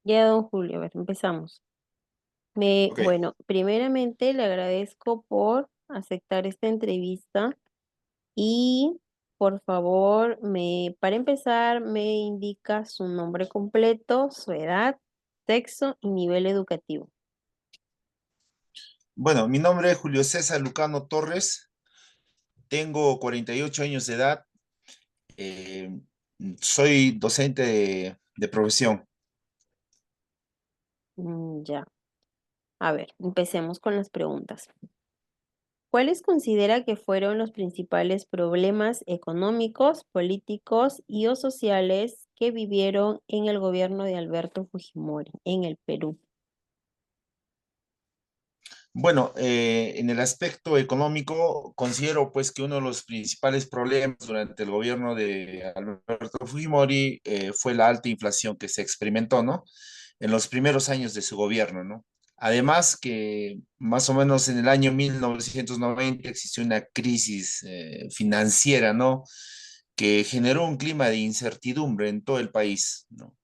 Ya, don Julio, a ver, empezamos. Ok. Bueno, primeramente le agradezco por aceptar esta entrevista y por favor, para empezar, me indica su nombre completo, su edad, sexo y nivel educativo. Bueno, mi nombre es Julio César Lucano Torres, tengo 48 años de edad, eh, soy docente de profesión. Ya, a ver, empecemos con las preguntas. ¿Cuáles considera que fueron los principales problemas económicos, políticos y o sociales que vivieron en el gobierno de Alberto Fujimori en el Perú? Bueno, en el aspecto económico, considero pues que uno de los principales problemas durante el gobierno de Alberto Fujimori fue la alta inflación que se experimentó, ¿no? En los primeros años de su gobierno, ¿no? Además que más o menos en el año 1990 existió una crisis financiera, ¿no? Que generó un clima de incertidumbre en todo el país, ¿no?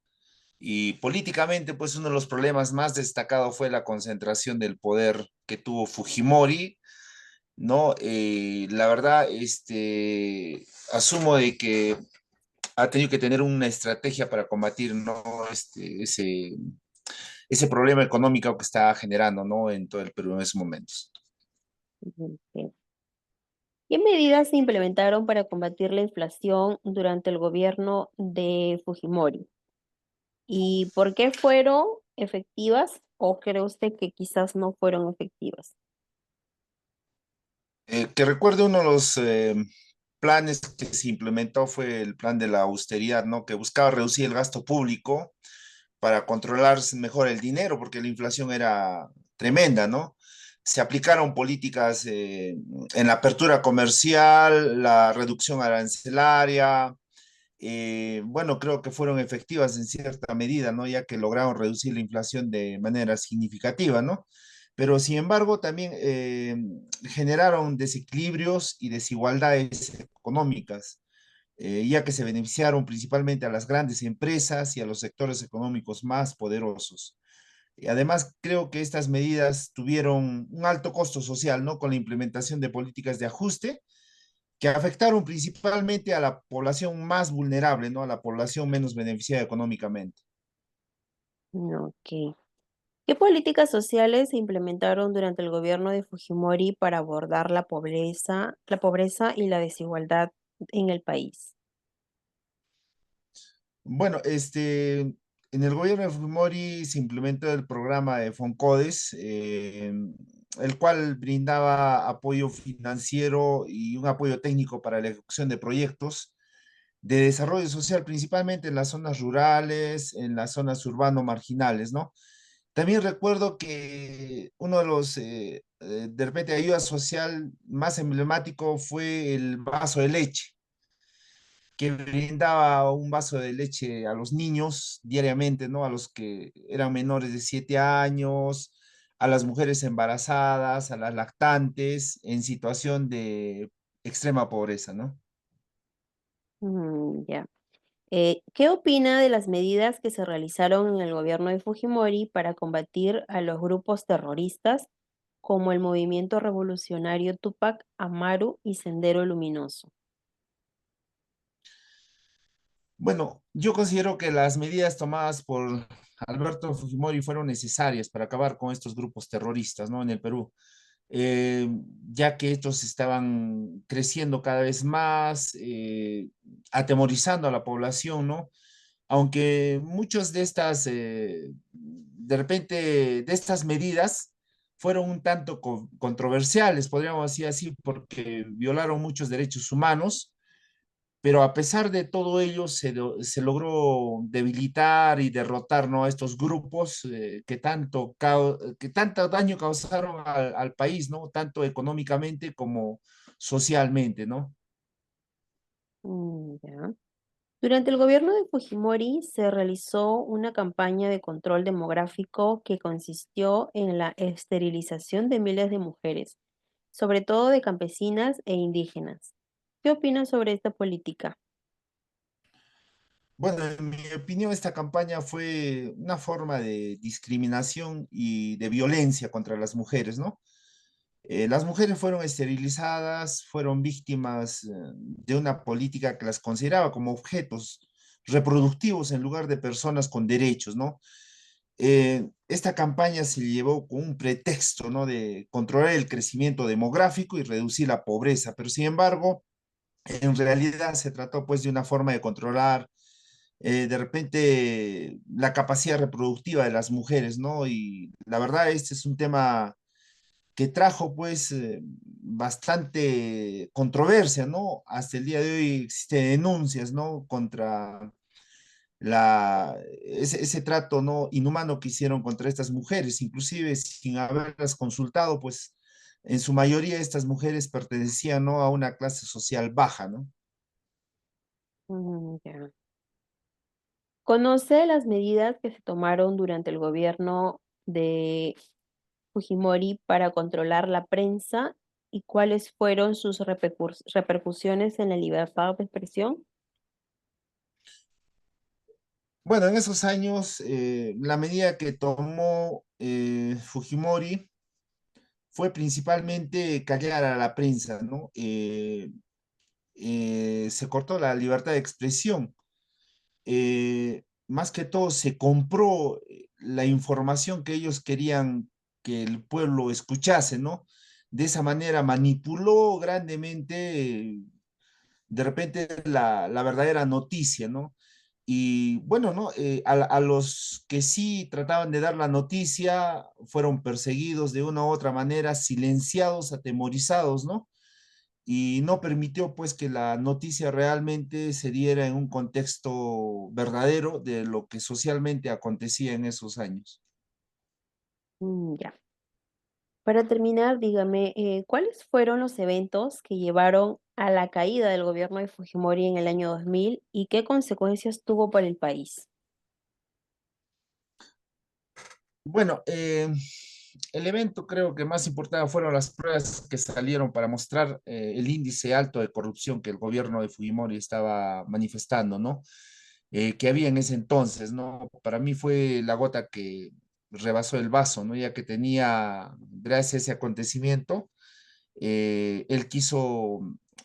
Y políticamente, pues uno de los problemas más destacados fue la concentración del poder que tuvo Fujimori, ¿no? La verdad, asumo de que ha tenido que tener una estrategia para combatir, ¿no? Ese problema económico que está generando, ¿no? En todo el Perú en esos momentos. Ujú, ok. ¿Qué medidas se implementaron para combatir la inflación durante el gobierno de Fujimori? ¿Y por qué fueron efectivas o cree usted que quizás no fueron efectivas? Que recuerde uno de los planes que se implementó fue el plan de la austeridad, ¿no? Que buscaba reducir el gasto público para controlar mejor el dinero, porque la inflación era tremenda, ¿no? Se aplicaron políticas en la apertura comercial, la reducción arancelaria. Bueno, creo que fueron efectivas en cierta medida, ¿no? Ya que lograron reducir la inflación de manera significativa, ¿no? Pero sin embargo, también generaron desequilibrios y desigualdades económicas, ya que se beneficiaron principalmente a las grandes empresas y a los sectores económicos más poderosos. Y además, creo que estas medidas tuvieron un alto costo social, ¿no? Con la implementación de políticas de ajuste que afectaron principalmente a la población más vulnerable, ¿no? A la población menos beneficiada económicamente. Ok. ¿Qué políticas sociales se implementaron durante el gobierno de Fujimori para abordar la pobreza y la desigualdad en el país? Bueno, en el gobierno de Fujimori se implementó el programa de Foncodes, el cual brindaba apoyo financiero y un apoyo técnico para la ejecución de proyectos de desarrollo social, principalmente en las zonas rurales, en las zonas urbano marginales, ¿no? También recuerdo que uno de los, de repente, ayuda social más emblemático fue el vaso de leche, que brindaba un vaso de leche a los niños diariamente, ¿no? A los que eran menores de 7 años, a las mujeres embarazadas, a las lactantes en situación de extrema pobreza, ¿no? Ya. ¿Qué opina de las medidas que se realizaron en el gobierno de Fujimori para combatir a los grupos terroristas como el Movimiento Revolucionario Tupac Amaru y Sendero Luminoso? Bueno, yo considero que las medidas tomadas por Alberto Fujimori fueron necesarias para acabar con estos grupos terroristas, ¿no? En el Perú, eh, ya que estos estaban creciendo cada vez más, atemorizando a la población, ¿no? Aunque muchas de estas, de repente, de estas medidas fueron un tanto controversiales, podríamos decir así, porque violaron muchos derechos humanos, pero a pesar de todo ello se logró debilitar y derrotar, ¿no? A estos grupos que tanto daño causaron al país, ¿no? Tanto económicamente como socialmente, ¿no? Ya. Durante el gobierno de Fujimori se realizó una campaña de control demográfico que consistió en la esterilización de miles de mujeres, sobre todo de campesinas e indígenas. ¿Qué opinas sobre esta política? Bueno, en mi opinión, esta campaña fue una forma de discriminación y de violencia contra las mujeres, ¿no? Las mujeres fueron esterilizadas, fueron víctimas de una política que las consideraba como objetos reproductivos en lugar de personas con derechos, ¿no? Esta campaña se llevó con un pretexto, ¿no? De controlar el crecimiento demográfico y reducir la pobreza, pero sin embargo, en realidad se trató pues de una forma de controlar de repente la capacidad reproductiva de las mujeres, ¿no? Y la verdad, este es un tema que trajo pues bastante controversia, ¿no? Hasta el día de hoy existen denuncias, ¿no? Contra ese trato, ¿no? Inhumano que hicieron contra estas mujeres, inclusive sin haberlas consultado, pues en su mayoría estas mujeres pertenecían, ¿no? A una clase social baja, ¿no? Ya. ¿Conoce las medidas que se tomaron durante el gobierno de Fujimori para controlar la prensa y cuáles fueron sus repercusiones en la libertad de expresión? Bueno, en esos años, la medida que tomó Fujimori fue principalmente callar a la prensa, ¿no? Se cortó la libertad de expresión. Más que todo, se compró la información que ellos querían que el pueblo escuchase, ¿no? De esa manera manipuló grandemente, de repente, la verdadera noticia, ¿no? Y bueno, ¿no? A los que sí trataban de dar la noticia fueron perseguidos de una u otra manera, silenciados, atemorizados, ¿no? Y no permitió pues que la noticia realmente se diera en un contexto verdadero de lo que socialmente acontecía en esos años. Ya. Para terminar, dígame, ¿cuáles fueron los eventos que llevaron a la caída del gobierno de Fujimori en el año 2000 y qué consecuencias tuvo para el país? Bueno, el evento creo que más importante fueron las pruebas que salieron para mostrar el índice alto de corrupción que el gobierno de Fujimori estaba manifestando, ¿no? Que había en ese entonces, ¿no? Para mí fue la gota que rebasó el vaso, ¿no? Ya que tenía, gracias a ese acontecimiento, él quiso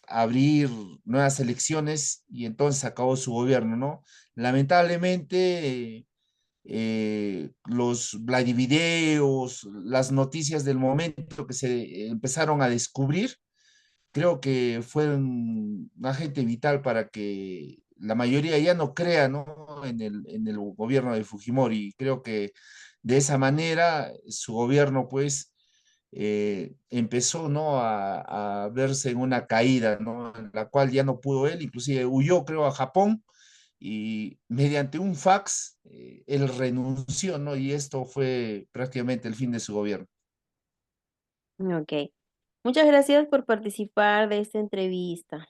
abrir nuevas elecciones y entonces acabó su gobierno, ¿no? Lamentablemente, los Vladivideos, las noticias del momento que se empezaron a descubrir, creo que fueron un agente vital para que la mayoría ya no crea, ¿no? En el gobierno de Fujimori. Creo que de esa manera su gobierno, pues, empezó, ¿no? A verse en una caída, ¿no? En la cual ya no pudo él, inclusive huyó, creo, a Japón y mediante un fax, él renunció, ¿no? Y esto fue prácticamente el fin de su gobierno. Ok. Muchas gracias por participar de esta entrevista.